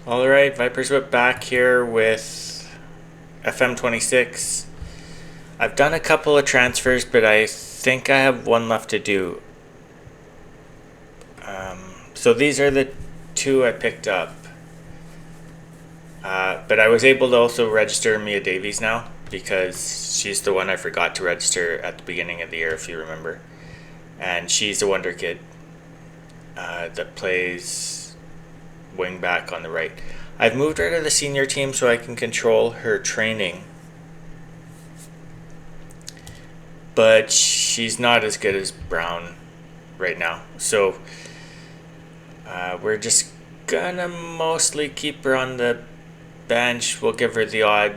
Alright, Vipers Whip back here with FM26. I've done a couple of transfers, but I think I have one left to do. So these are the two I picked up. But I was able to also register Mia Davies now because she's the one I forgot to register at the beginning of the year, if you remember. And she's a wonder kid that plays wing back on the right. I've moved her to the senior team so I can control her training. But she's not as good as Brown right now. So we're just gonna mostly keep her on the bench. We'll give her the odd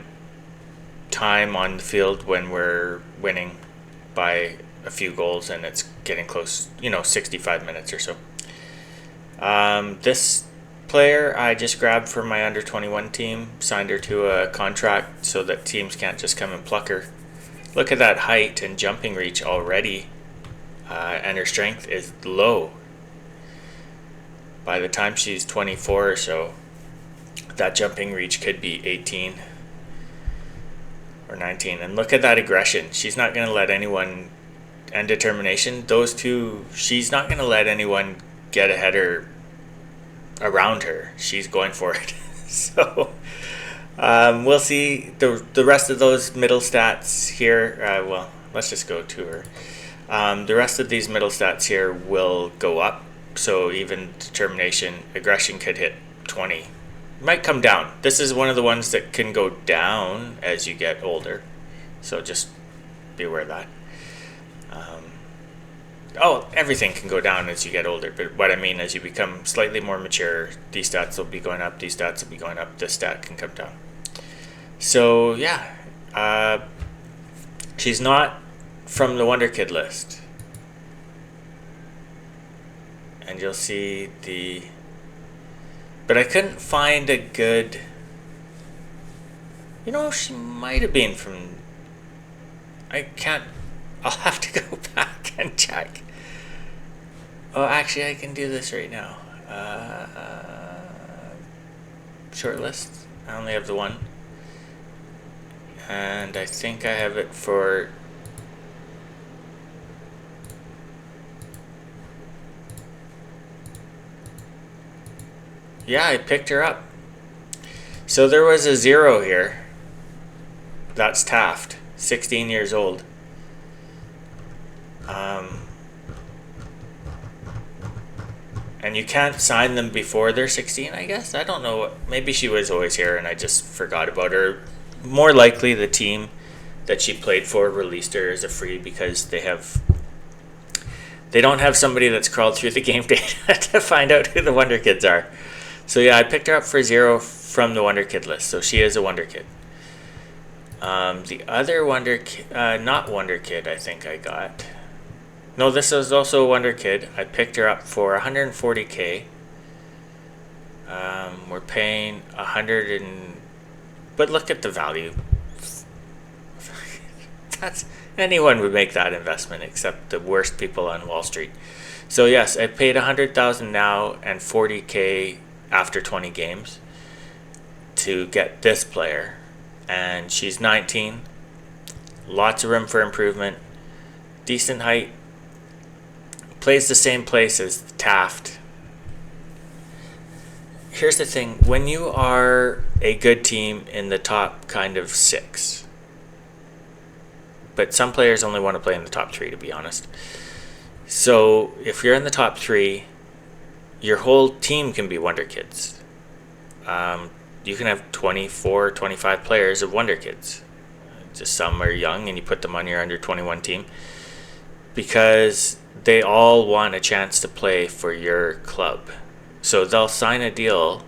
time on the field when we're winning by a few goals and it's getting close, 65 minutes or so. This player I just grabbed from my under 21 team, signed her to a contract so that teams can't just come and pluck her. Look at that height and jumping reach already, and her strength is low. By the time she's 24 or so, that jumping reach could be 18 or 19. And look at that aggression. She's not going to let anyone, and determination, those two, she's not going to let anyone get ahead or around her. She's going for it. So we'll see the rest of those middle stats here. Well, let's just go to her. The rest of these middle stats here will go up. So even determination, aggression could hit 20. It might come down. This is one of the ones that can go down as you get older. So just be aware of that. Everything can go down as you get older, but what I mean as you become slightly more mature, these stats will be going up, these stats will be going up, this stat can come down. So yeah, she's not from the Wonder Kid list. And you'll see but I couldn't find a good, she might have been from, I'll have to go back and check. Oh, actually, I can do this right now. Shortlist. I only have the one. And I think I have it for... Yeah, I picked her up. So there was a 0 here. That's Taft, 16 years old. And you can't sign them before they're 16, I guess. I don't know. Maybe she was always here and I just forgot about her. More likely the team that she played for released her as a free because they don't have somebody that's crawled through the game data to find out who the Wonder Kids are. So yeah, I picked her up for 0 from the Wonder Kid list. So she is a Wonder Kid. The other not Wonder Kid, I think I got. No, this is also a Wonder Kid. I picked her up for 140K. We're paying 100 but look at the value. Anyone would make that investment except the worst people on Wall Street. So yes, I paid 100,000 now and 40K after 20 games to get this player, and she's 19. Lots of room for improvement. Decent height. Plays the same place as Taft. Here's the thing. When you are a good team in the top kind of 6, but some players only want to play in the top 3, to be honest. So if you're in the top 3, your whole team can be Wonder Kids. You can have 24, 25 players of Wonder Kids. Just some are young and you put them on your under 21 team because they all want a chance to play for your club. So they'll sign a deal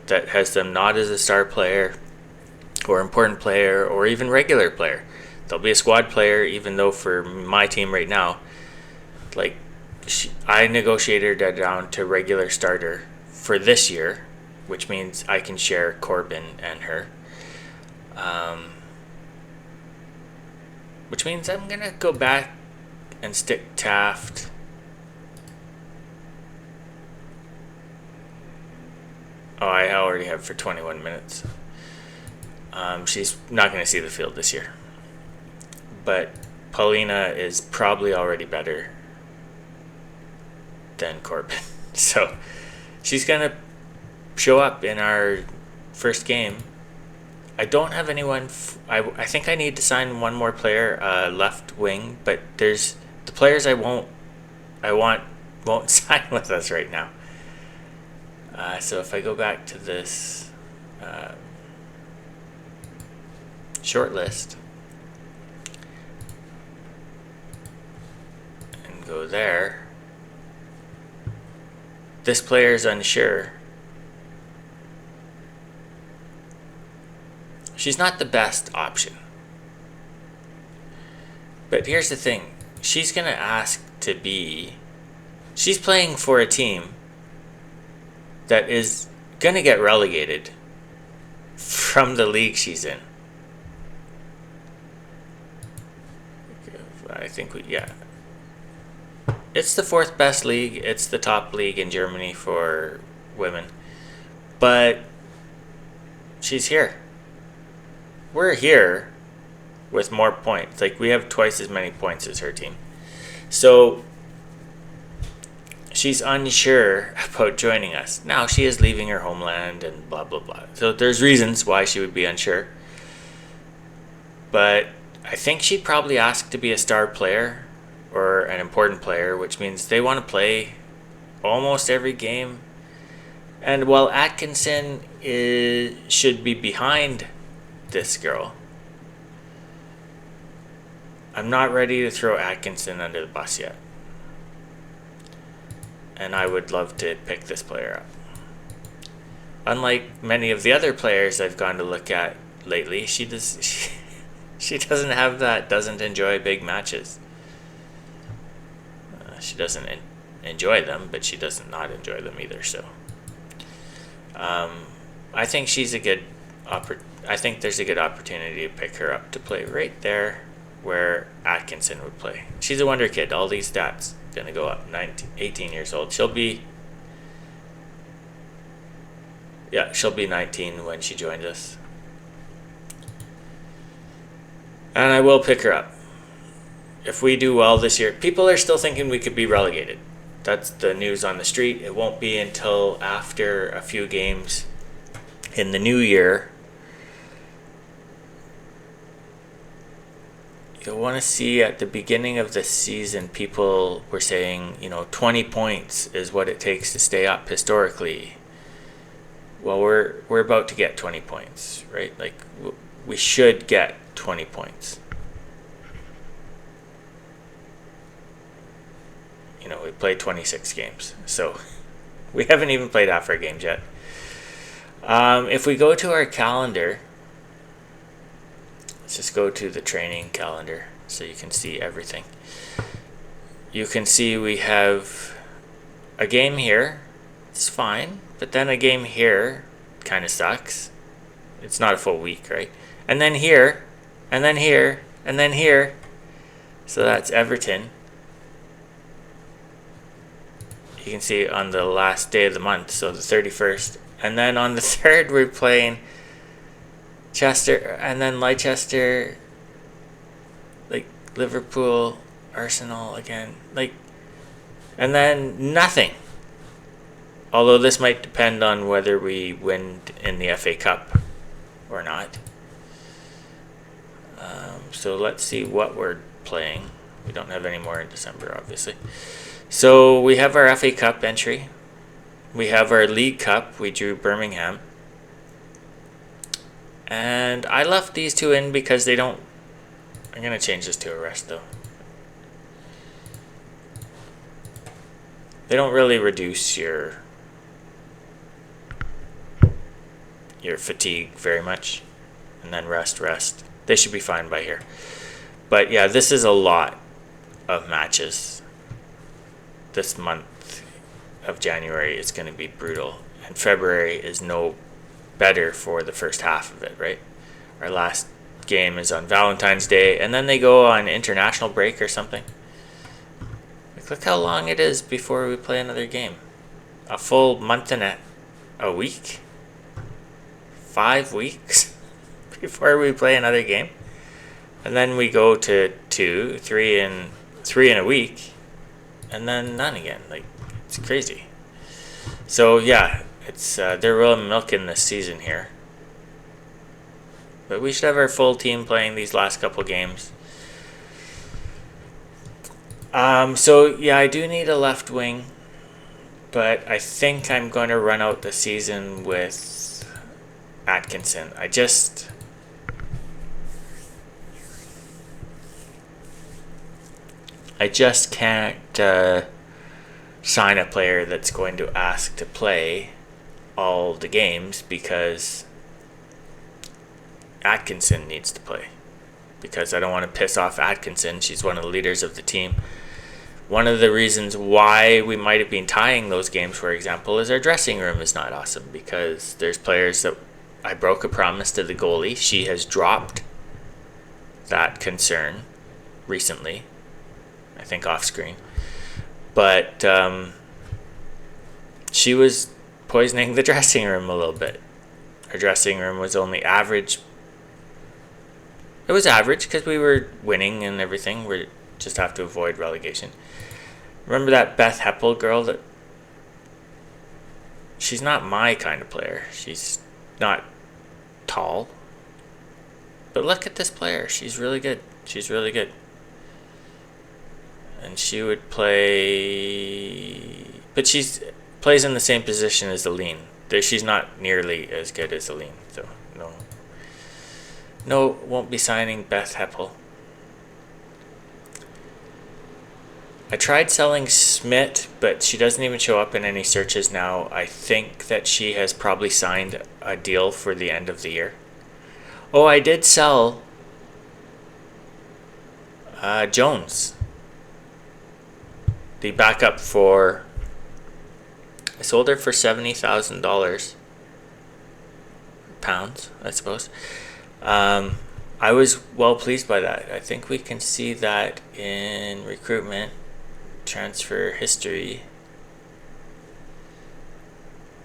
that has them not as a star player or important player or even regular player. They'll be a squad player, even though for my team right now, I negotiated her down to regular starter for this year, which means I can share Corbin and her. Which means I'm going to go back and stick Taft. Oh, I already have for 21 minutes. She's not going to see the field this year. But Paulina is probably already better than Corbin. So she's going to show up in our first game. I don't have anyone. I think I need to sign one more player, left wing, but there's the players won't sign with us right now. So if I go back to this short list and go there, this player is unsure. She's not the best option. But here's the thing. She's going to ask to be... She's playing for a team that is going to get relegated from the league she's in. I think it's the fourth best league. It's the top league in Germany for women. But she's here. We're here with more points. Like, we have twice as many points as her team. So she's unsure about joining us. Now, she is leaving her homeland and blah, blah, blah. So there's reasons why she would be unsure. But I think she'd probably ask to be a star player or an important player, which means they want to play almost every game. And while Atkinson should be behind this girl, I'm not ready to throw Atkinson under the bus yet. And I would love to pick this player up. Unlike many of the other players I've gone to look at lately, she doesn't have that, doesn't enjoy big matches. She doesn't enjoy them, but she doesn't not enjoy them either. So I think she's a good I think there's a good opportunity to pick her up to play right there where Atkinson would play. She's a wonder kid. All these stats going to go up. 18 years old. She'll be 19 when she joins us. And I will pick her up. If we do well this year, people are still thinking we could be relegated. That's the news on the street. It won't be until after a few games in the new year. You'll want to see at the beginning of the season, people were saying, 20 points is what it takes to stay up historically. Well, we're about to get 20 points, right? Like, we should get 20 points. We played 26 games, so we haven't even played half our games yet. If we go to our calendar, let's just go to the training calendar so you can see everything. You can see we have a game here. It's fine, but then a game here kind of sucks. It's not a full week, right? And then here, and then here, and then here. So that's Everton. You can see on the last day of the month, so the 31st. And then on the 3rd, we're playing Chester, and then Leicester, like Liverpool, Arsenal again, and then nothing. Although this might depend on whether we win in the FA Cup or not. So let's see what we're playing. We don't have any more in December, obviously. So we have our FA Cup entry. We have our League Cup. We drew Birmingham. And I left these two in because they don't... I'm going to change this to a rest, though. They don't really reduce your fatigue very much. And then rest. They should be fine by here. But yeah, this is a lot of matches. This month of January is going to be brutal. And February is no better for the first half of it, right? Our last game is on Valentine's Day, and then they go on international break or something. Look how long it is before we play another game. A full month and a week. 5 weeks before we play another game. And then we go to 2, 3 in a week, and then none again. Like, it's crazy. So yeah, it's they're really milking this season here. But we should have our full team playing these last couple games. So yeah, I do need a left wing, but I think I'm going to run out the season with Atkinson. I just can't sign a player that's going to ask to play all the games, because Atkinson needs to play. Because I don't want to piss off Atkinson. She's one of the leaders of the team. One of the reasons why we might have been tying those games, for example, is our dressing room is not awesome, because there's players that I broke a promise to the goalie. She has dropped that concern recently, I think off screen. But she was poisoning the dressing room a little bit. Our dressing room was only average. It was average because we were winning and everything. We just have to avoid relegation. Remember that Beth Heppel girl? That she's not my kind of player. She's not tall. But look at this player. She's really good. She's really good. And she would play, but she's plays in the same position as Aline. She's not nearly as good as Aline, so no, won't be signing Beth Heppel. I tried selling Smith, but she doesn't even show up in any searches now. I think that she has probably signed a deal for the end of the year. Oh, I did sell Jones, the backup for. I sold her for $70,000 pounds, I suppose. I was well pleased by that. I think we can see that in recruitment transfer history.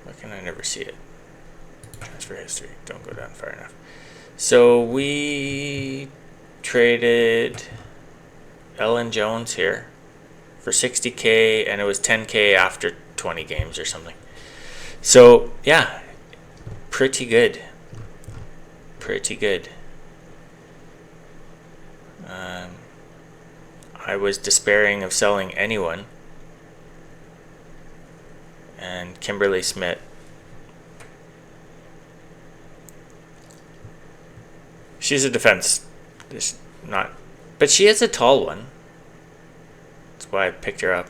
Why can I never see it? Transfer history. Don't go down far enough. So we traded Ellen Jones here for $60K, and it was $10K after 20 games or something. So yeah, pretty good. I was despairing of selling anyone, and Kimberly Smith, she's a defense, but she is a tall one. That's why I picked her up.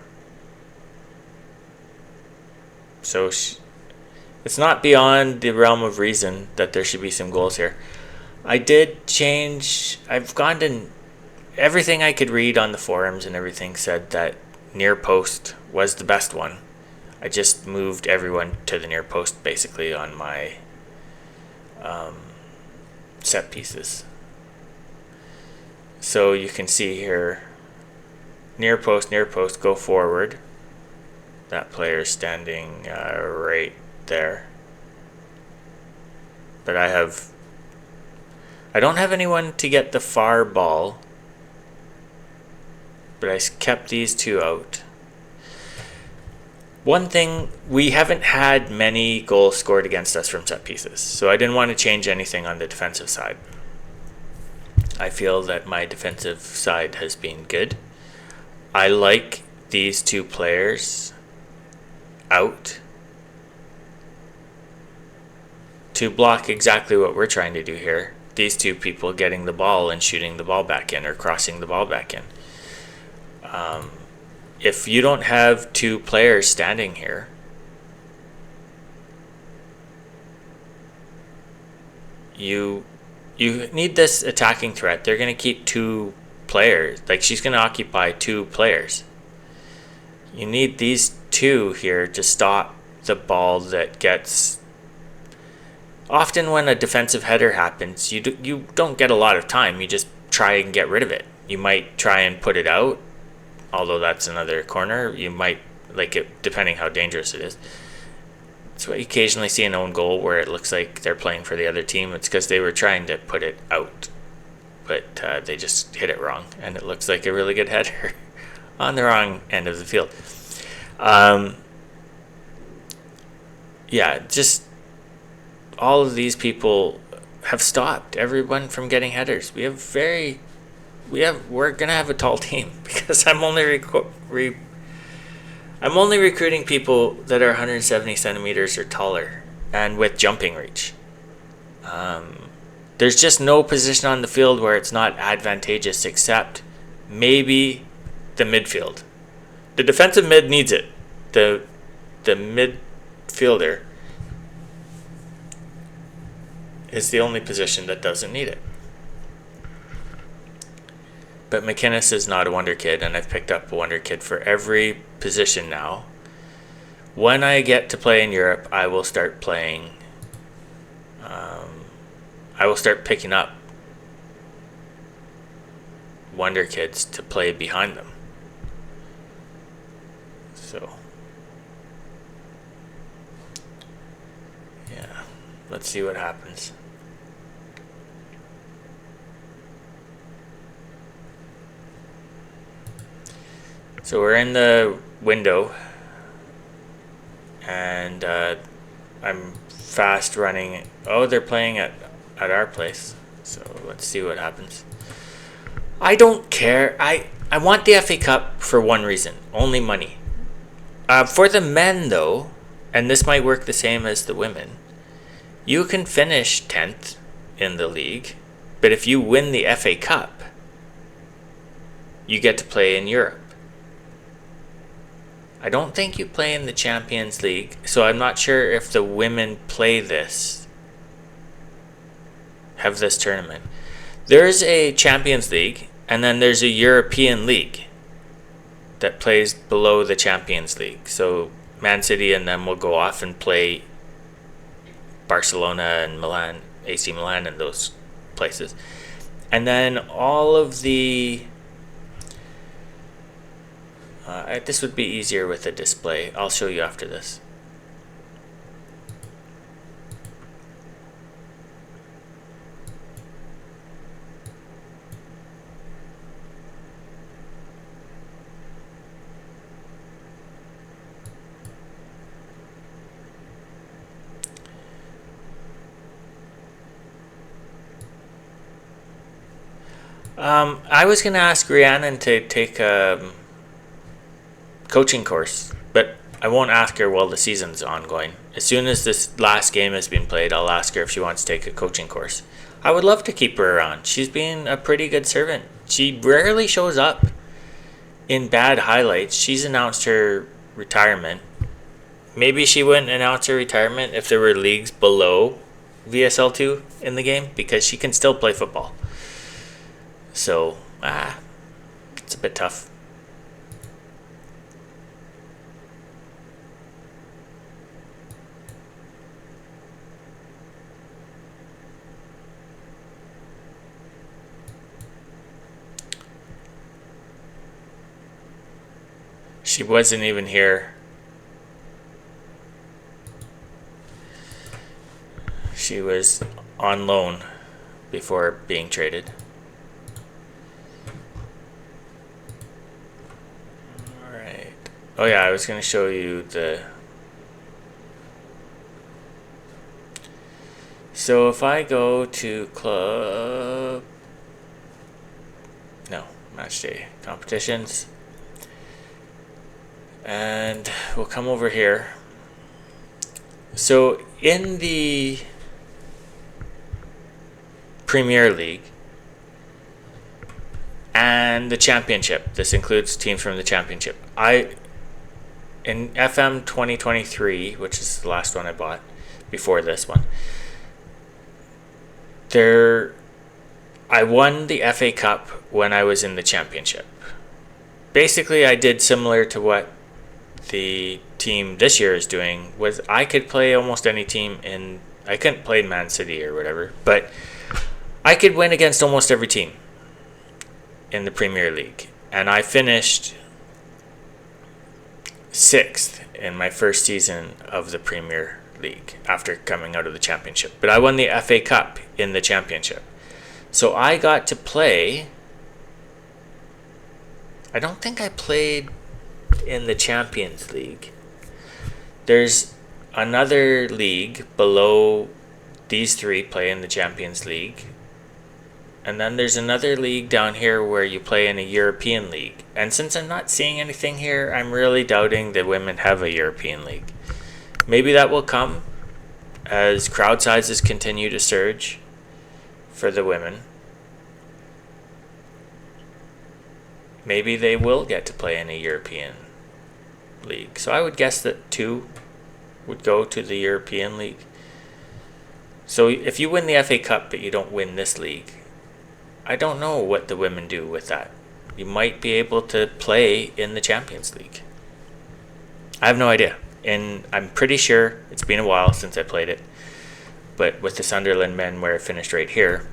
So it's not beyond the realm of reason that there should be some goals here. I did change. I've gone to everything I could read on the forums, and everything said that near post was the best one. I just moved everyone to the near post basically on my set pieces. So you can see here, near post, go forward. That player's standing right there. But I don't have anyone to get the far ball. But I kept these two out. One thing, we haven't had many goals scored against us from set pieces, so I didn't want to change anything on the defensive side. I feel that my defensive side has been good. I like these two players out to block exactly what we're trying to do here. These two people getting the ball and shooting the ball back in, or crossing the ball back in. If you don't have two players standing here, you need this attacking threat. They're going to keep two players. Like, she's going to occupy two players. You need these two here to stop the ball that gets. Often when a defensive header happens, you don't get a lot of time. You just try and get rid of it. You might try and put it out, although that's another corner. You might, like it, depending how dangerous it is. That's why you occasionally see an own goal where it looks like they're playing for the other team. It's because they were trying to put it out, but they just hit it wrong, and it looks like a really good header on the wrong end of the field. Yeah, just all of these people have stopped everyone from getting headers. We're gonna have a tall team because I'm only recruiting people that are 170 centimeters or taller and with jumping reach. There's just no position on the field where it's not advantageous except maybe the midfield. The defensive mid needs it. The midfielder is the only position that doesn't need it. But McInnes is not a wonder kid, and I've picked up a wonder kid for every position now. When I get to play in Europe, I will start playing. I will start picking up wonder kids to play behind them. So, yeah, let's see what happens. So we're in the window, and I'm fast running. Oh, they're playing at our place. So let's see what happens. I don't care. I want the FA Cup for one reason, only money. For the men, though, and this might work the same as the women, you can finish 10th in the league, but if you win the FA Cup, you get to play in Europe. I don't think you play in the Champions League, so I'm not sure if the women play this, have this tournament. There's a Champions League, and then there's a European League that plays below the Champions League. So Man City and them will go off and play Barcelona and Milan, AC Milan and those places. And then all of the... this would be easier with a display. I'll show you after this. I was going to ask Rhiannon to take a coaching course, but I won't ask her while the season's ongoing. As soon as this last game has been played, I'll ask her if she wants to take a coaching course. I would love to keep her around. She's been a pretty good servant. She rarely shows up in bad highlights. She's announced her retirement. Maybe she wouldn't announce her retirement if there were leagues below VSL2 in the game, because she can still play football. So, it's a bit tough. She wasn't even here. She was on loan before being traded. Alright. Oh yeah, I was going to show you the... So if I go to club... No, match day competitions. And we'll come over here. So in the Premier League and the Championship, this includes teams from the Championship. In FM 2023, which is the last one I bought before this one, I won the FA Cup when I was in the Championship. Basically, I did similar to what the team this year is doing. Was I could play almost any team in... I couldn't play Man City or whatever, but I could win against almost every team in the Premier League. And I finished 6th in my first season of the Premier league after coming out of the championship. But I won the FA Cup in the championship. So I got to play. I don't think I played in the Champions League. There's another league below these three play in the Champions League. And then there's another league down here where you play in a European league. And since I'm not seeing anything here, I'm really doubting that women have a European league. Maybe that will come as crowd sizes continue to surge for the women. Maybe they will get to play in a European league. So I would guess that 2 would go to the European league. So if you win the FA Cup but you don't win this league, I don't know what the women do with that. You might be able to play in the Champions League. I have no idea. And I'm pretty sure it's been a while since I played it. But with the Sunderland men where it finished right here,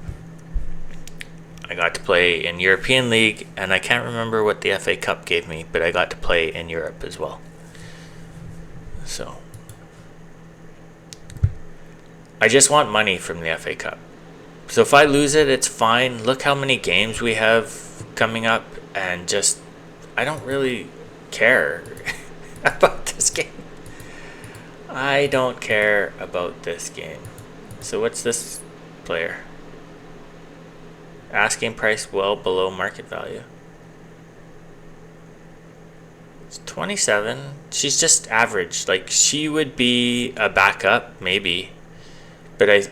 I got to play in European League, and I can't remember what the FA Cup gave me, but I got to play in Europe as well. So I just want money from the FA Cup. So if I lose it, it's fine. Look how many games we have coming up, and just, I don't really care about this game. I don't care about this game. So what's this player? Asking price well below market value. It's 27. She's just average. Like, she would be a backup, maybe. But I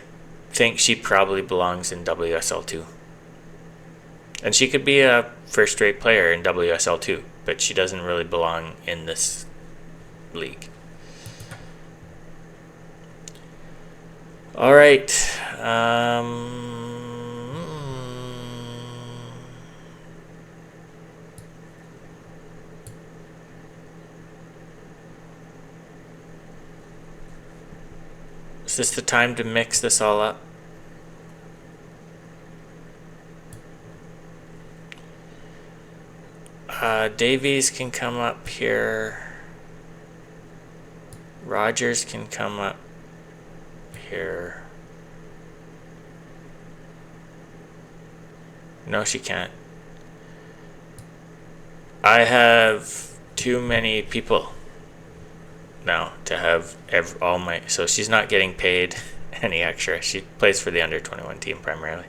think she probably belongs in WSL2. And she could be a first-rate player in WSL2, but she doesn't really belong in this league. All right. Is this the time to mix this all up? Davies can come up here. Rogers can come up here. No, she can't. I have too many people now to have all my, so she's not getting paid any extra. She plays for the under 21 team primarily.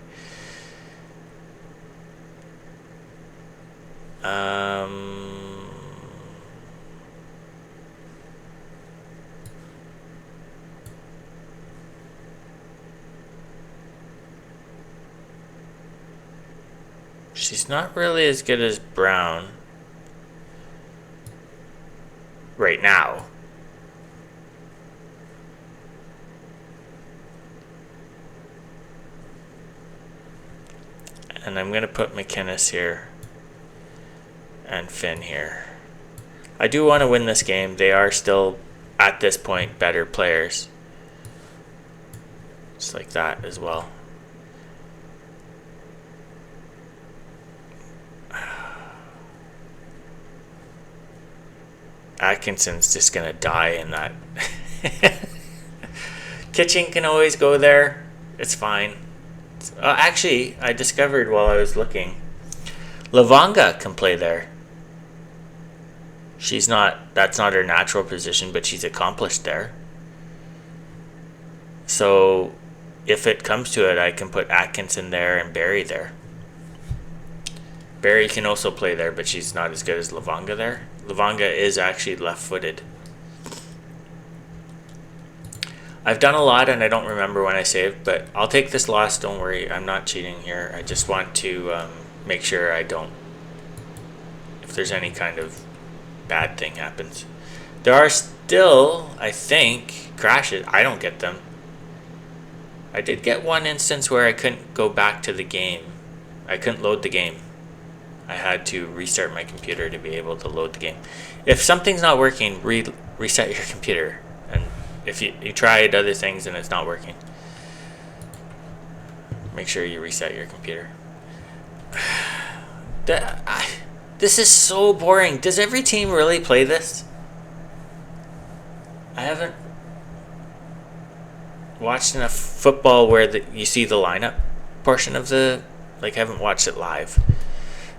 She's not really as good as Brown right now. And I'm going to put McInnes here and Finn here. I do want to win this game. They are still, at this point, better players. Just like that as well. Atkinson's just going to die in that. Kitchen can always go there. It's fine. Actually, I discovered while I was looking, Lavanga can play there. That's not her natural position, but she's accomplished there. So if it comes to it, I can put Atkinson there and Barry there. Barry can also play there, but she's not as good as Lavanga there. Lavanga is actually left-footed. I've done a lot and I don't remember when I saved, but I'll take this loss, don't worry. I'm not cheating here. I just want to make sure I don't, if there's any kind of bad thing happens. There are still, I think, crashes. I don't get them. I did get one instance where I couldn't go back to the game. I couldn't load the game. I had to restart my computer to be able to load the game. If something's not working, reset your computer. And if you tried other things and it's not working, make sure you reset your computer. This is so boring. Does every team really play this? I haven't watched enough football where you see the lineup portion of the, like, I haven't watched it live.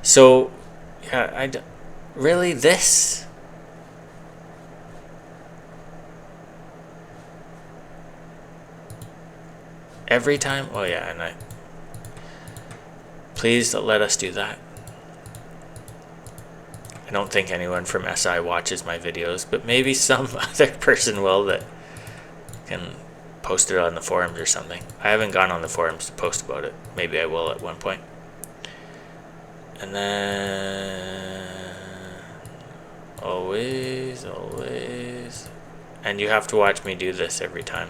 So, yeah, really this? Every time? Oh yeah, and please let us do that. I don't think anyone from SI watches my videos, but maybe some other person will that can post it on the forums or something. I haven't gone on the forums to post about it. Maybe I will at one point. And then always, and you have to watch me do this every time.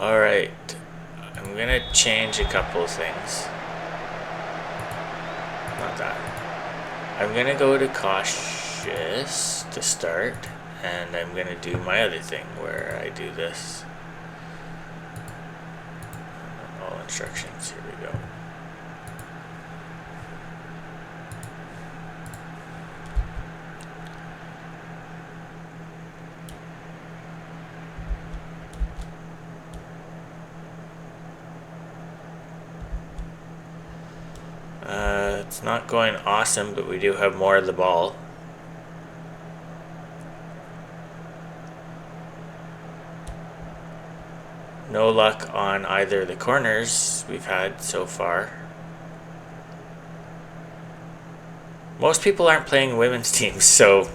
Alright, I'm gonna change a couple of things. Not that. I'm gonna go to cautious to start, and I'm gonna do my other thing where I do this. All instructions, here we go. It's not going awesome, but we do have more of the ball. No luck on either of the corners we've had so far. Most people aren't playing women's teams, so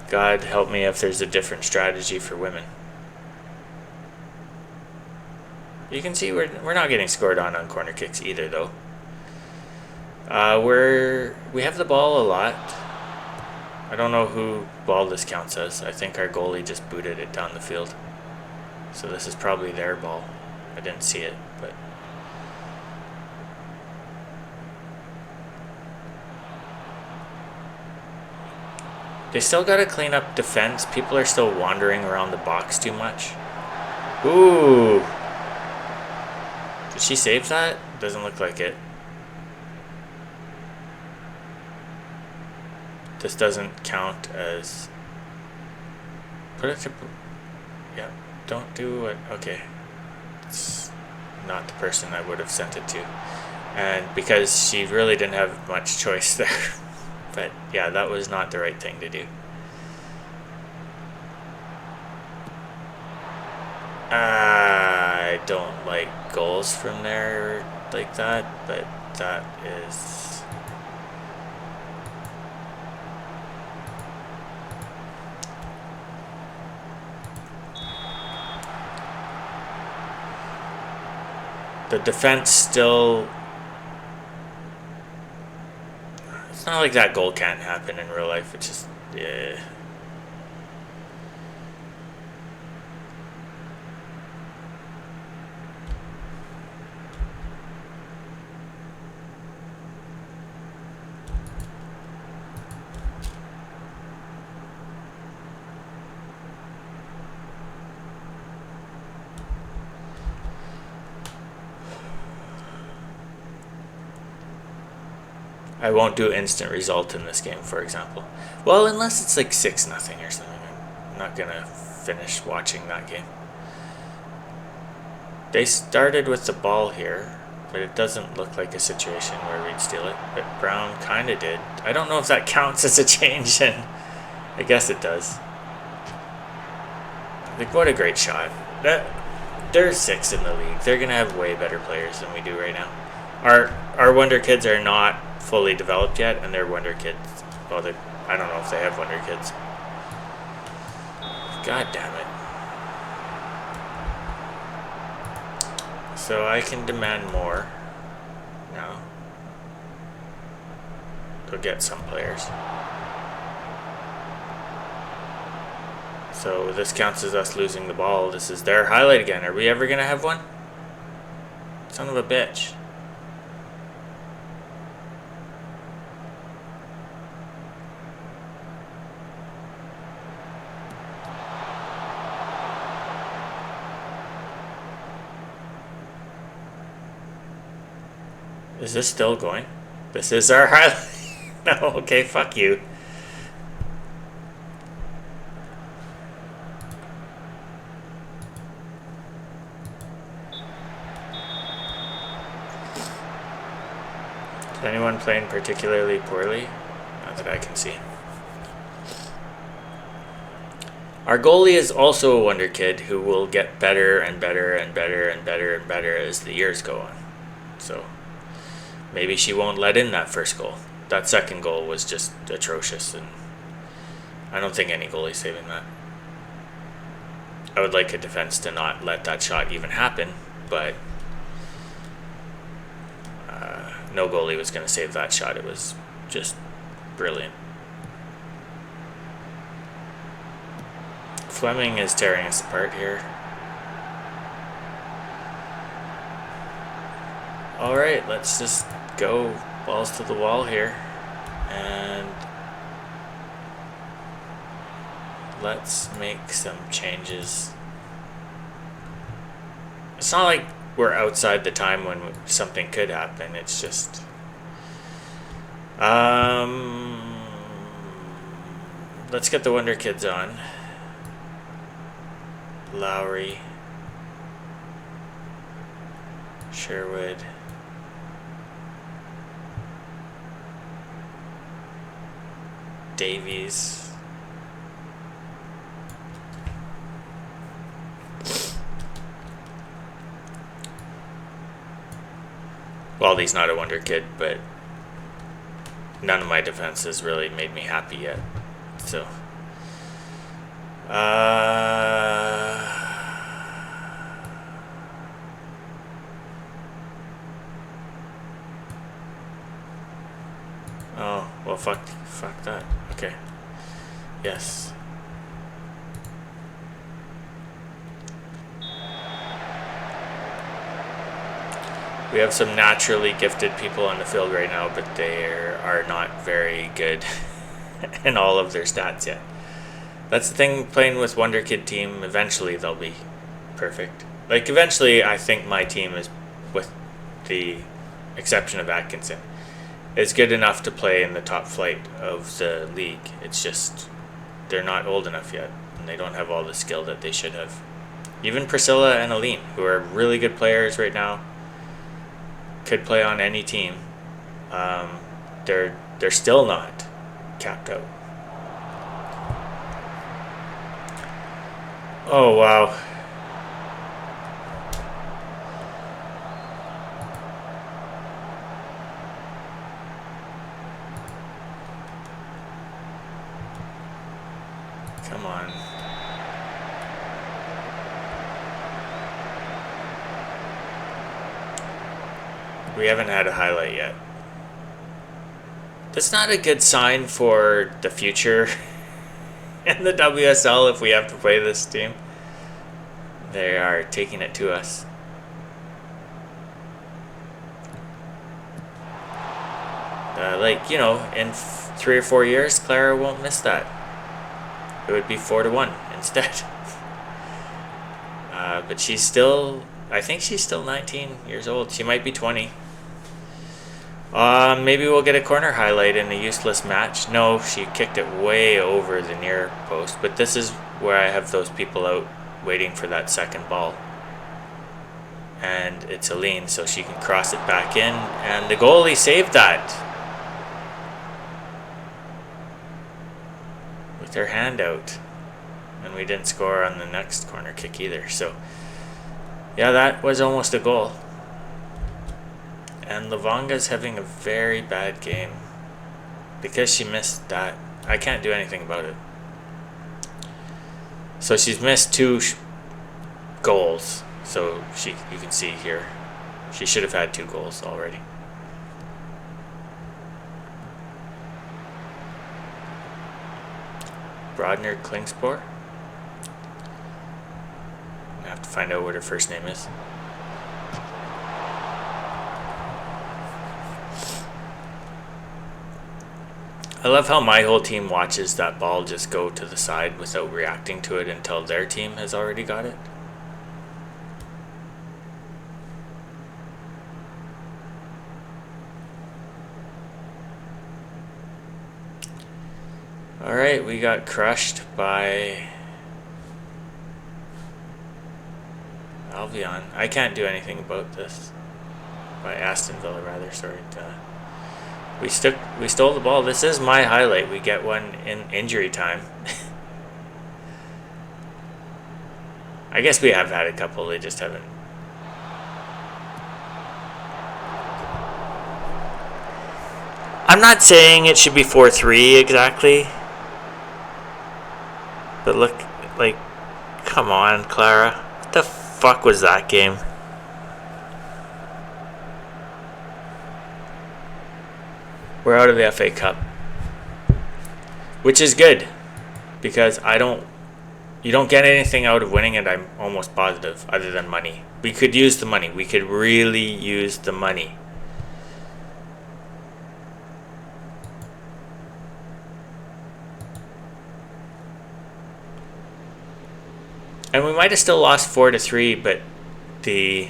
God help me if there's a different strategy for women. You can see we're not getting scored on corner kicks either, though. We have the ball a lot. I don't know who ball this counts as. I think our goalie just booted it down the field. So this is probably their ball. I didn't see it, but they still got to clean up defense. People are still wandering around the box too much. Ooh. Did she save that? Doesn't look like it. This doesn't count as... Put it to... Yeah, don't do it. Okay. It's not the person I would have sent it to. And because she really didn't have much choice there. But yeah, that was not the right thing to do. I don't like goals from there like that, but that is... The defense still... It's not like that goal can't happen in real life. It's just... Yeah. I won't do instant result in this game, for example. Well, unless it's like 6-0 or something. I'm not gonna finish watching that game. They started with the ball here, but it doesn't look like a situation where we'd steal it. But Brown kind of did. I don't know if that counts as a change, and I guess it does. Like, what a great shot. They're 6 in the league. They're gonna have way better players than we do right now. Our Wonder Kids are not fully developed yet, and they're Wonder Kids. Well, I don't know if they have Wonder Kids. God damn it. So I can demand more now. They'll get some players. So this counts as us losing the ball. This is their highlight again. Are we ever going to have one? Son of a bitch. Is this still going? This is our highlight. No, okay, fuck you. Is anyone playing particularly poorly? Not that I can see. Our goalie is also a wonder kid who will get better and better and better and better and better as the years go on. So maybe she won't let in that first goal. That second goal was just atrocious, and I don't think any goalie's saving that. I would like a defense to not let that shot even happen, but no goalie was going to save that shot. It was just brilliant. Fleming is tearing us apart here. Alright, let's just go balls to the wall here. And let's make some changes. It's not like we're outside the time when something could happen. It's just let's get the Wonder Kids on. Lowry, Sherwood, Davies, Waldy's not a wonder kid, but none of my defenses really made me happy yet. So oh, well, fuck that. Okay. Yes. We have some naturally gifted people on the field right now, but they are not very good in all of their stats yet. That's the thing, playing with Wonder Kid team, eventually they'll be perfect. Like, eventually, I think my team is, with the exception of Atkinson, is good enough to play in the top flight of the league. It's just, they're not old enough yet, and they don't have all the skill that they should have. Even Priscilla and Aline, who are really good players right now, could play on any team. They're still not capped out. Oh, wow. Come on. We haven't had a highlight yet. That's not a good sign for the future in the WSL if we have to play this team. They are taking it to us. Like, you know, in 3 or 4 years, Clara won't miss that. It would be 4-1 instead. But she's still, I think she's still 19 years old. She might be 20. Maybe we'll get a corner highlight in a useless match. No, she kicked it way over the near post. But this is where I have those people out waiting for that second ball. And it's Aline, so she can cross it back in. And the goalie saved that with her hand out. And we didn't score on the next corner kick either. So, yeah, that was almost a goal. And Lavonga's having a very bad game because she missed that. I can't do anything about it. So she's missed 2 goals. So you can see here, she should have had 2 goals already. Brodner Klingspor. find out what her first name is. I love how my whole team watches that ball just go to the side without reacting to it until their team has already got it. Alright, we got crushed by Albion. I can't do anything about this. By Aston Villa, rather, sorry. We stole the ball. This is my highlight. We get one in injury time. I guess we have had a couple, they just haven't. I'm not saying it should be 4-3 exactly. But look, like, come on, Clara. What the fuck was that game? We're out of the FA Cup. Which is good. Because you don't get anything out of winning it, I'm almost positive, other than money. We could use the money. We could really use the money. And we might have still lost 4-3, but the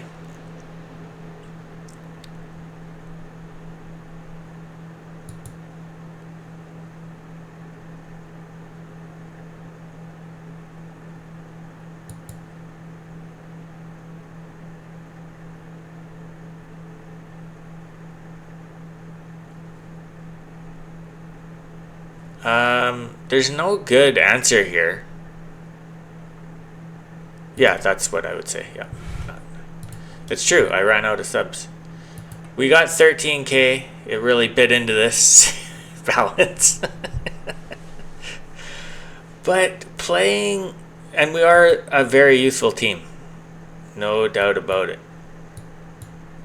there's no good answer here. Yeah, that's what I would say. Yeah, it's true. I ran out of subs. We got 13k. It really bit into this balance. But playing, and we are a very youthful team, no doubt about it.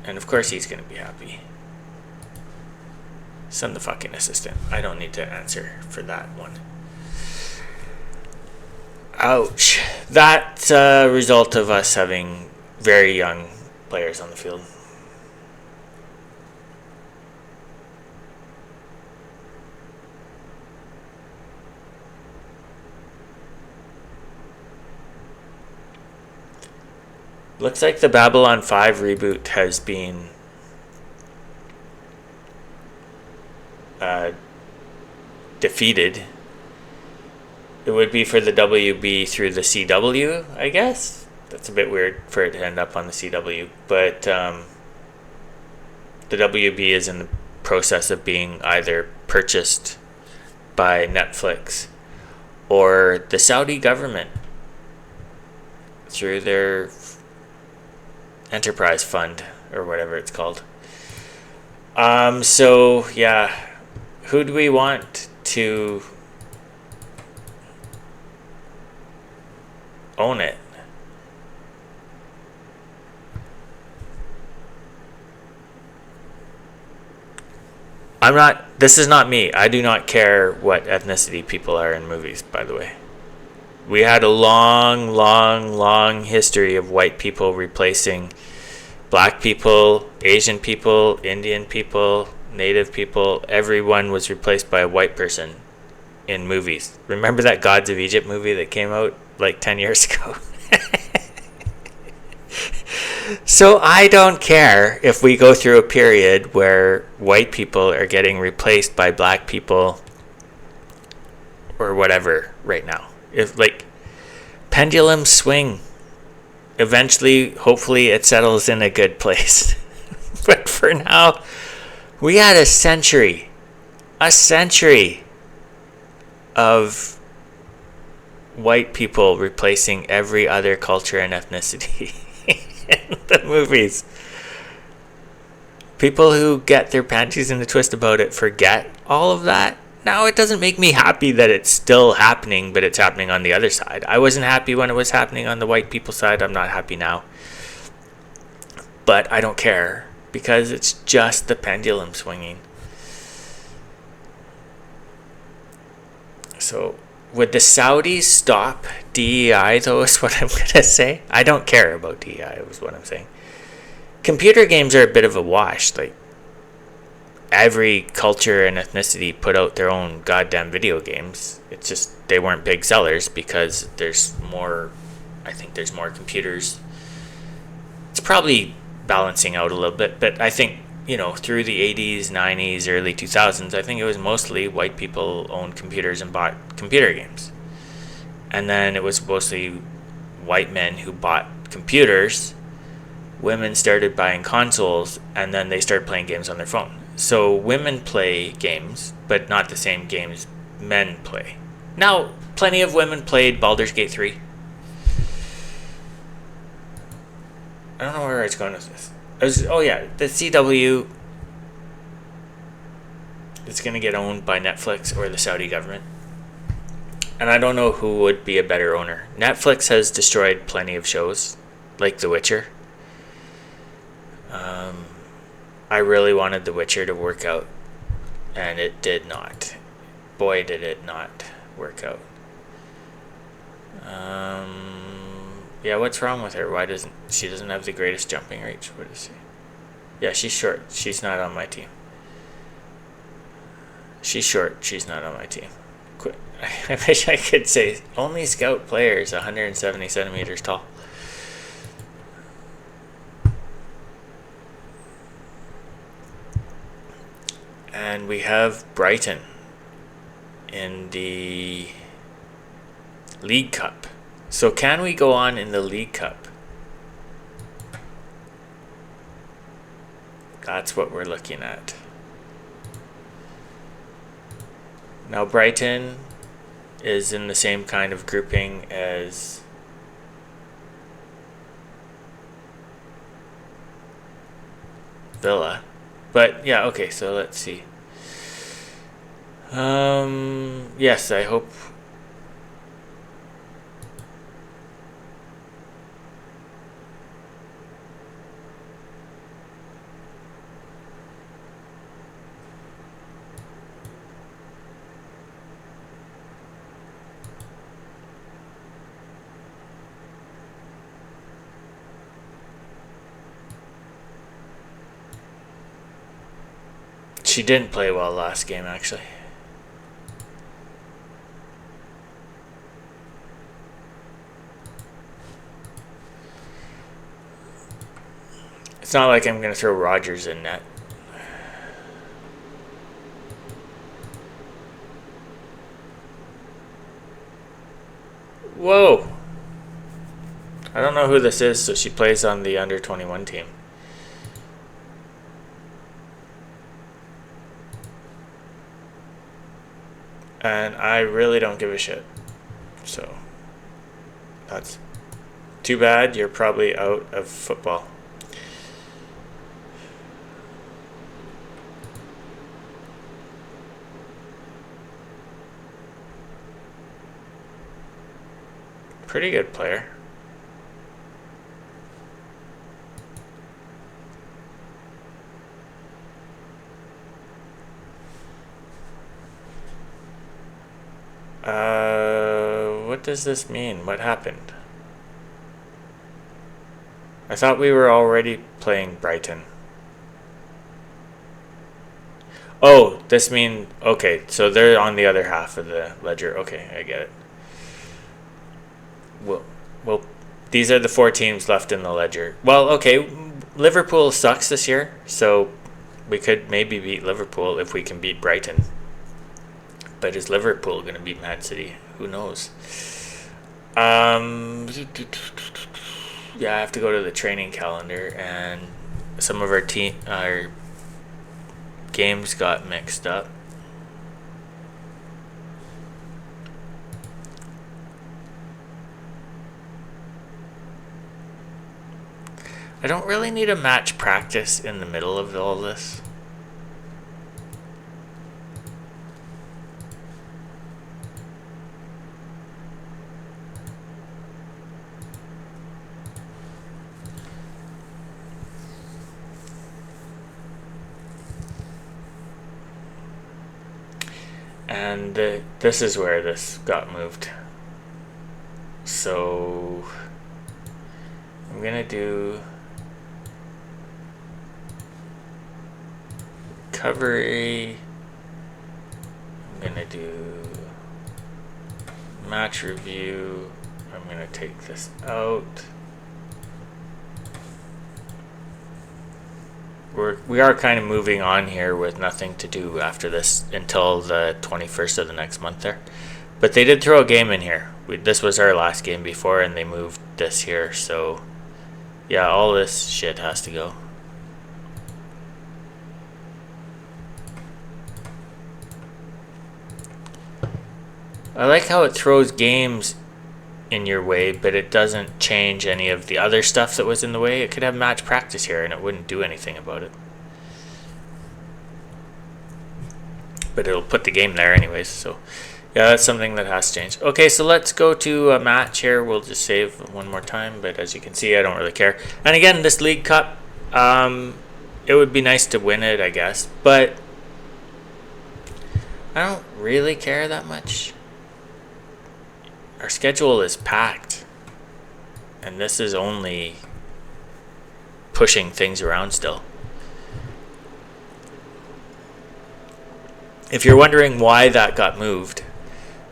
And of course he's gonna be happy. Send the fucking assistant. I don't need to answer for that one. Ouch. That's a result of us having very young players on the field. Looks like the Babylon 5 reboot has been defeated. It would be for the WB through the CW, I guess. That's a bit weird for it to end up on the CW. But the WB is in the process of being either purchased by Netflix or the Saudi government through their enterprise fund or whatever it's called. So, yeah. Who do we want to own it? This is not me. I do not care what ethnicity people are in movies, by the way. We had a long history of white people replacing black people, Asian people, Indian people, Native people. Everyone was replaced by a white person in movies. Remember that Gods of Egypt movie that came out like 10 years ago? So I don't care if we go through a period where white people are getting replaced by black people or whatever right now. If, like, pendulums swing. Eventually, hopefully, it settles in a good place. But for now, we had a century of white people replacing every other culture and ethnicity in the movies. People who get their panties in a twist about it forget all of that. Now, it doesn't make me happy that it's still happening, but it's happening on the other side. I wasn't happy when it was happening on the white people side. I'm not happy now. But I don't care, because it's just the pendulum swinging. So, Would the Saudis stop DEI, though, is what I'm going to say? I don't care about DEI, is what I'm saying. Computer games are a bit of a wash. Like, every culture and ethnicity put out their own goddamn video games. It's just they weren't big sellers because there's more. I think there's more computers. It's probably balancing out a little bit, but I think, through the 80s, 90s, early 2000s, I think it was mostly white people owned computers and bought computer games. And then it was mostly white men who bought computers. Women started buying consoles, and then they started playing games on their phone. So women play games, but not the same games men play. Now, plenty of women played Baldur's Gate 3. I don't know where it's going with this. The CW is going to get owned by Netflix or the Saudi government. And I don't know who would be a better owner. Netflix has destroyed plenty of shows, like The Witcher. I really wanted The Witcher to work out, and it did not. Boy, did it not work out. What's wrong with her? Why doesn't she have the greatest jumping reach? What is she? Yeah, she's short. She's not on my team. She's short. She's not on my team. I wish I could say only scout players 170 centimeters tall. And we have Brighton in the League Cup. So can we go on in the League Cup? That's what we're looking at. Now Brighton is in the same kind of grouping as Villa. But yeah, okay, so let's see. Yes, I hope. She didn't play well last game, actually. It's not like I'm going to throw Rodgers in net. Whoa! I don't know who this is, so she plays on the under 21 team. And I really don't give a shit. So, that's too bad. You're probably out of football. Pretty good player. What does this mean? What happened? I thought we were already playing Brighton. Oh, this means... Okay, so they're on the other half of the ledger. Okay, I get it. Well, these are the 4 teams left in the ledger. Well, okay, Liverpool sucks this year, so we could maybe beat Liverpool if we can beat Brighton. But is Liverpool going to beat Man City? Who knows? Yeah, I have to go to the training calendar, and some of our games got mixed up. I don't really need a match practice in the middle of all this. And this is where this got moved. So I'm gonna do recovery. I'm gonna do match review. I'm gonna take this out. We are kind of moving on here with nothing to do after this until the 21st of the next month there. But they did throw a game in here. This was our last game before, and they moved this here. So yeah, all this shit has to go. I like how it throws games in your way, but it doesn't change any of the other stuff that was in the way. It could have match practice here and it wouldn't do anything about it. But it'll put the game there anyways, so yeah, that's something that has to change. Okay, so let's go to a match here. We'll just save one more time, but as you can see, I don't really care. And again, this League Cup, it would be nice to win it, I guess, but I don't really care that much. Our schedule is packed, and this is only pushing things around still. If you're wondering why that got moved,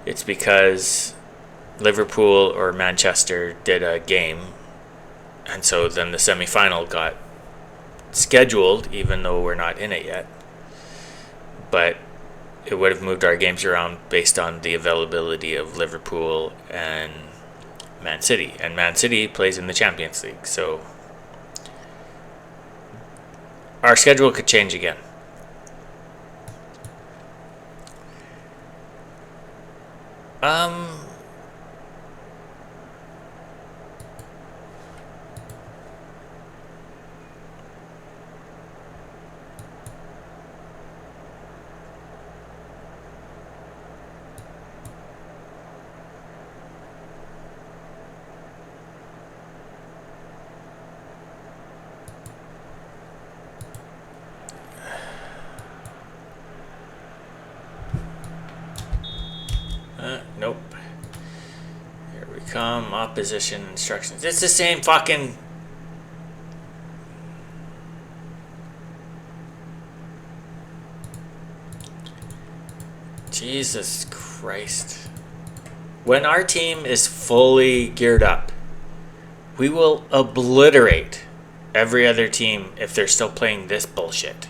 it's because Liverpool or Manchester did a game, and so then the semi-final got scheduled, even though we're not in it yet. But it would have moved our games around based on the availability of Liverpool and Man City. And Man City plays in the Champions League, so our schedule could change again. Nope. Here we come. Opposition instructions. It's the same fucking... Jesus Christ. When our team is fully geared up, we will obliterate every other team if they're still playing this bullshit.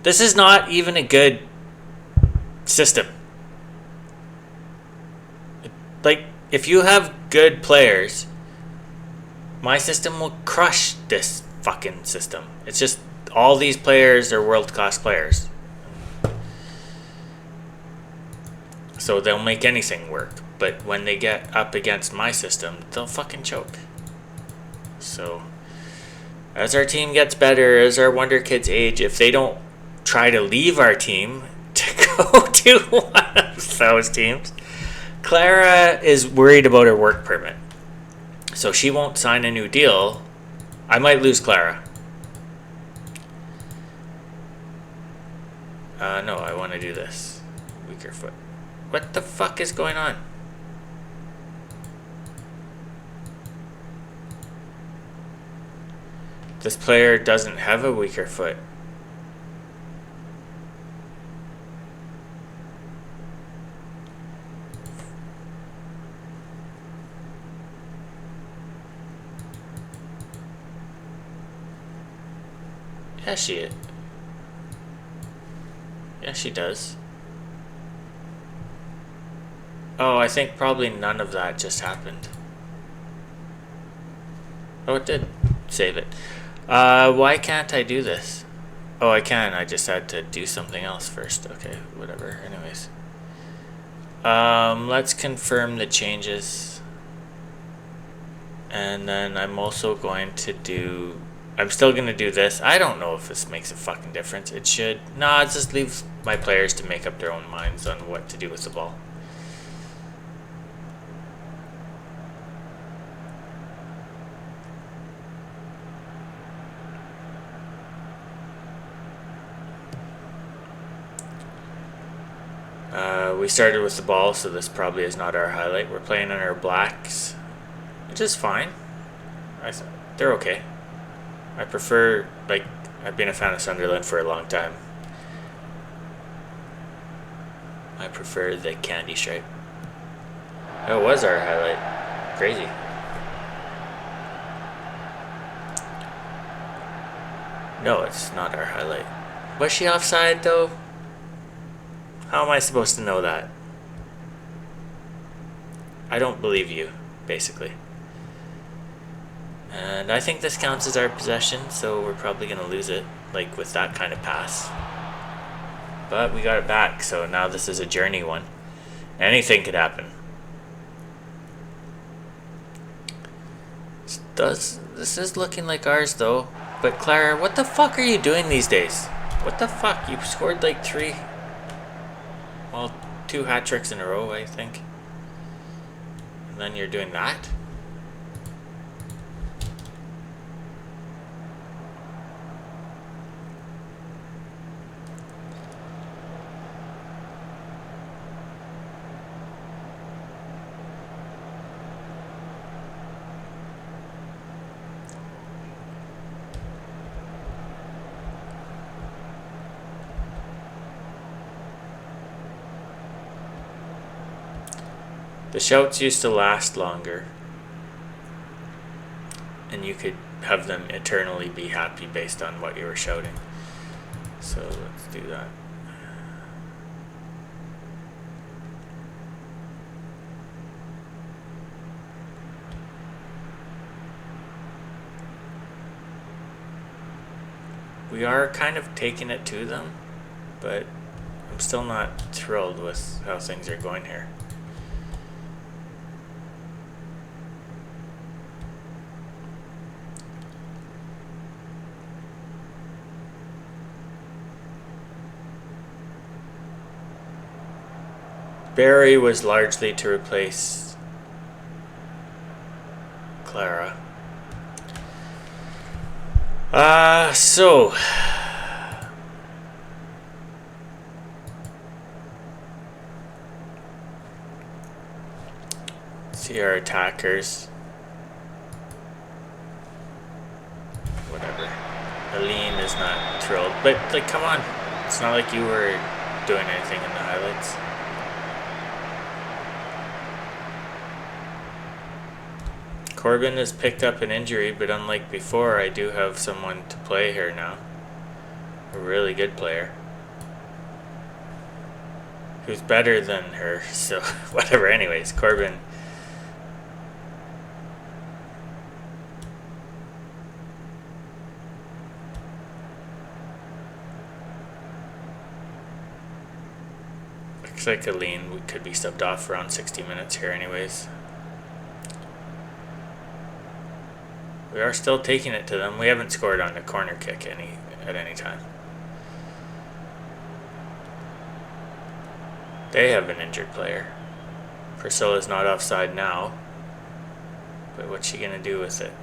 This is not even a good system. Like, if you have good players, my system will crush this fucking system. It's just all these players are world-class players. So they'll make anything work. But when they get up against my system, they'll fucking choke. So, as our team gets better, as our Wonder Kids age, if they don't try to leave our team to go to one of those teams... Clara is worried about her work permit, so she won't sign a new deal. I might lose Clara. No, I want to do this. Weaker foot. What the fuck is going on? This player doesn't have a weaker foot. Yeah, she does. Oh, I think probably none of that just happened. Oh, it did save it. Why can't I do this? Oh, I can. I just had to do something else first. Okay, whatever. Anyways. Let's confirm the changes. And then I'm also going to do... I'm still going to do this. I don't know if this makes a fucking difference. It should. No, it just leaves my players to make up their own minds on what to do with the ball. We started with the ball, so this probably is not our highlight. We're playing on our blacks, which is fine. They're okay. I prefer, like, I've been a fan of Sunderland for a long time. I prefer the candy stripe. That was our highlight. Crazy. No, it's not our highlight. Was she offside, though? How am I supposed to know that? I don't believe you, basically. And I think this counts as our possession, so we're probably going to lose it, like with that kind of pass. But we got it back, so now this is a journey one. Anything could happen. This is looking like ours, though. But Clara, what the fuck are you doing these days? What the fuck? You scored like 2 hat tricks in a row, I think. And then you're doing that? The shouts used to last longer, and you could have them eternally be happy based on what you were shouting. So let's do that. We are kind of taking it to them, but I'm still not thrilled with how things are going here. Barry was largely to replace Clara. So see our attackers. Whatever. Aline is not thrilled, but like, come on, it's not like you were doing anything in the highlights. Corbin has picked up an injury, but unlike before, I do have someone to play here now. A really good player. Who's better than her, so whatever. Anyways, Corbin. Looks like Aline could be subbed off around 60 minutes here anyways. We are still taking it to them. We haven't scored on a corner kick at any time. They have an injured player. Priscilla's not offside now. But what's she going to do with it?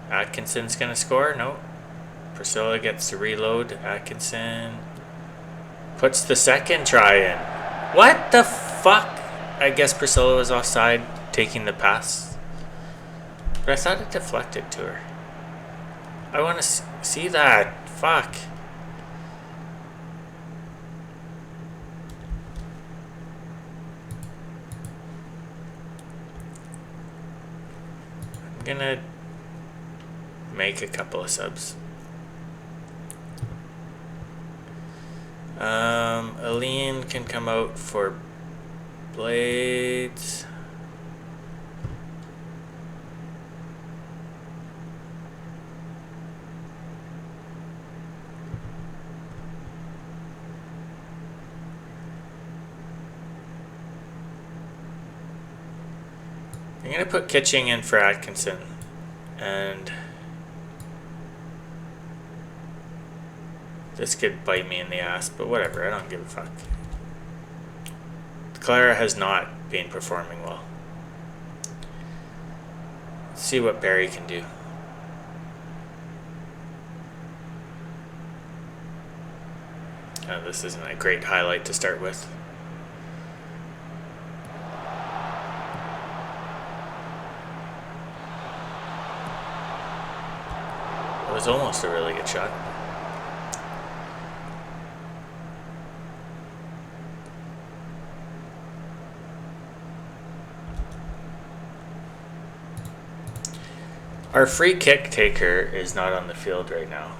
Atkinson's going to score? No. Priscilla gets to reload. Atkinson puts the second try in. What the fuck? I guess Priscilla was offside taking the pass. But I thought it deflected to her. I want to see that. Fuck. I'm gonna make a couple of subs. Aline can come out for Blades. I'm going to put Kitching in for Atkinson, and this could bite me in the ass, but whatever, I don't give a fuck. Clara has not been performing well. Let's see what Barry can do. This isn't a great highlight to start with. was almost a really good shot. Our free kick taker is not on the field right now.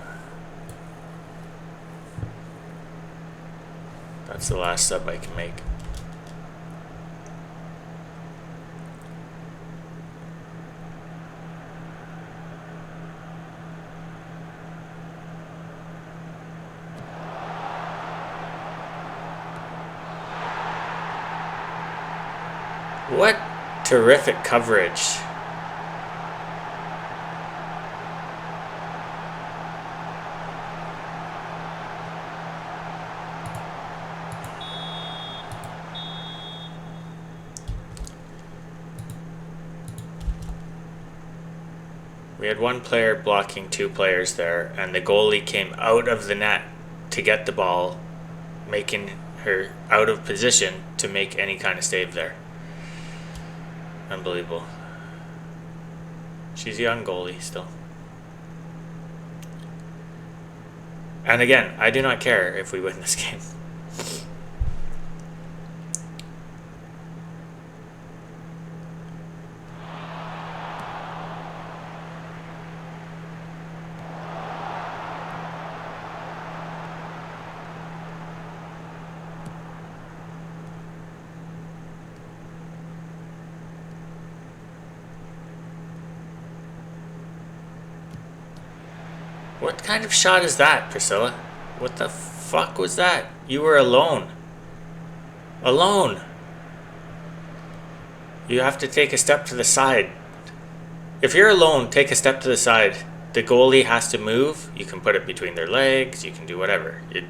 That's the last sub I can make. What terrific coverage. We had one player blocking two players there, and the goalie came out of the net to get the ball, making her out of position to make any kind of save there. Unbelievable. She's a young goalie still. And again, I do not care if we win this game. What kind of shot is that, Priscilla? What the fuck was that? You were alone. Alone. You have to take a step to the side. If you're alone, take a step to the side. The goalie has to move. You can put it between their legs. You can do whatever. If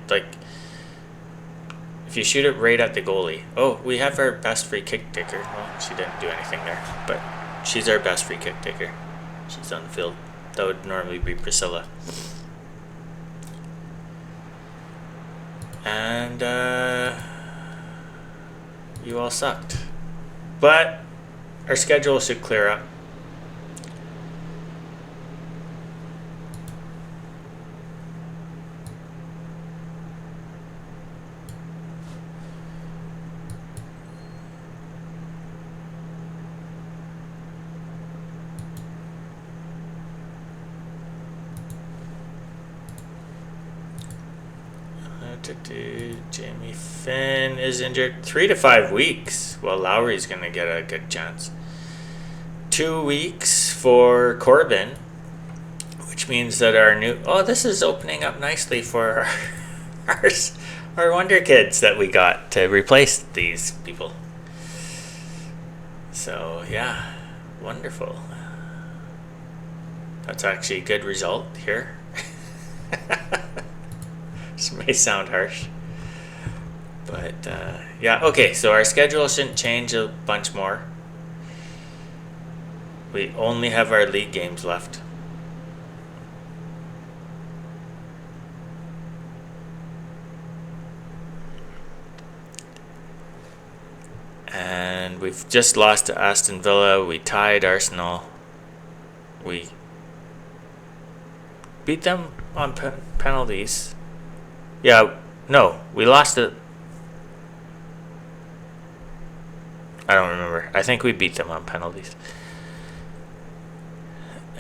you shoot it right at the goalie. Oh, we have our best free kick taker. Well, she didn't do anything there, but she's our best free kick taker. She's on the field. That would normally be Priscilla. And you all sucked. But our schedule should clear up. Jamie Finn is injured 3 to 5 weeks. Well, Lowry's going to get a good chance. 2 weeks for Corbin, which means that our new... Oh, this is opening up nicely for our Wonder Kids that we got to replace these people. So, yeah, wonderful. That's actually a good result here. This may sound harsh. But, yeah, okay, so our schedule shouldn't change a bunch more. We only have our league games left. And we've just lost to Aston Villa. We tied Arsenal. We beat them on penalties. Yeah, no, we lost it. I don't remember. I think we beat them on penalties.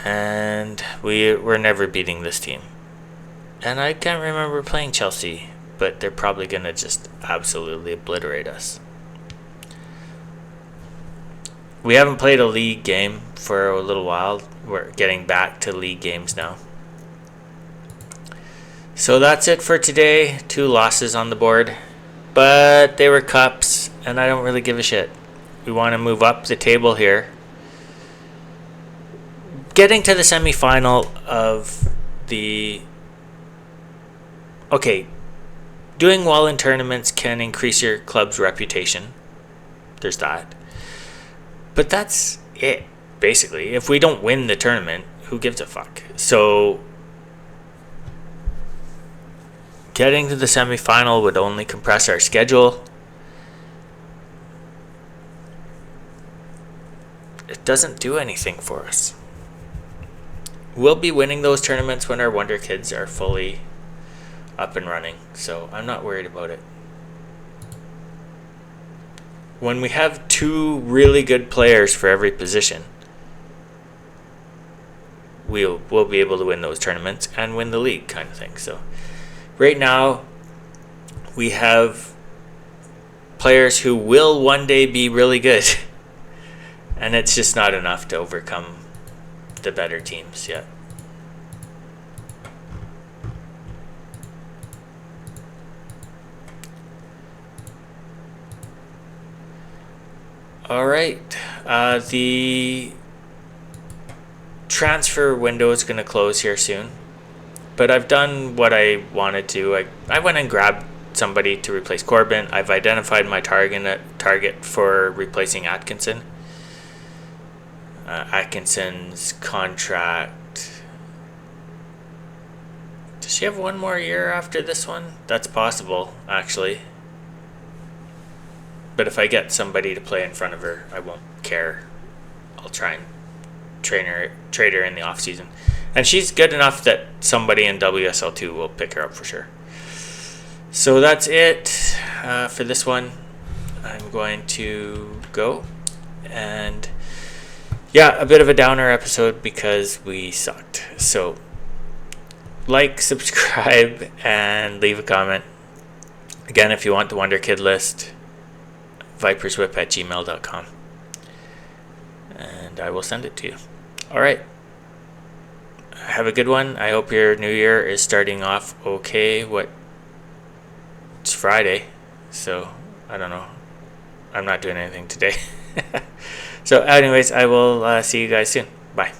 And we're never beating this team. And I can't remember playing Chelsea, but they're probably going to just absolutely obliterate us. We haven't played a league game for a little while. We're getting back to league games now. So that's it for today. 2 losses on the board. But they were cups, and I don't really give a shit. We want to move up the table here. Getting to the semifinal of the... Okay, doing well in tournaments can increase your club's reputation. There's that. But that's it, basically. If we don't win the tournament, who gives a fuck? So... getting to the semifinal would only compress our schedule. It doesn't do anything for us. we'll be winning those tournaments when our Wonder Kids are fully up and running. So I'm not worried about it. When we have 2 really good players for every position, we'll be able to win those tournaments and win the league kind of thing. So right now we have players who will one day be really good, and it's just not enough to overcome the better teams yet. All right, the transfer window is going to close here soon, but I've done what I wanted to. I went and grabbed somebody to replace Corbin. I've identified my target for replacing Atkinson. Atkinson's contract, does she have 1 more year after this one? That's possible, actually. But if I get somebody to play in front of her, I won't care. I'll try and trade her in the off season, and she's good enough that somebody in WSL2 will pick her up for sure. So that's it for this one. I'm going to go, and yeah, a bit of a downer episode because we sucked. So like, subscribe, and leave a comment. Again, if you want the Wonder Kid list, viperswhip@gmail.com, and I will send it to you. All right, have a good one. I hope your new year is starting off okay. It's Friday, so I don't know. I'm not doing anything today. So anyways, I will see you guys soon. Bye.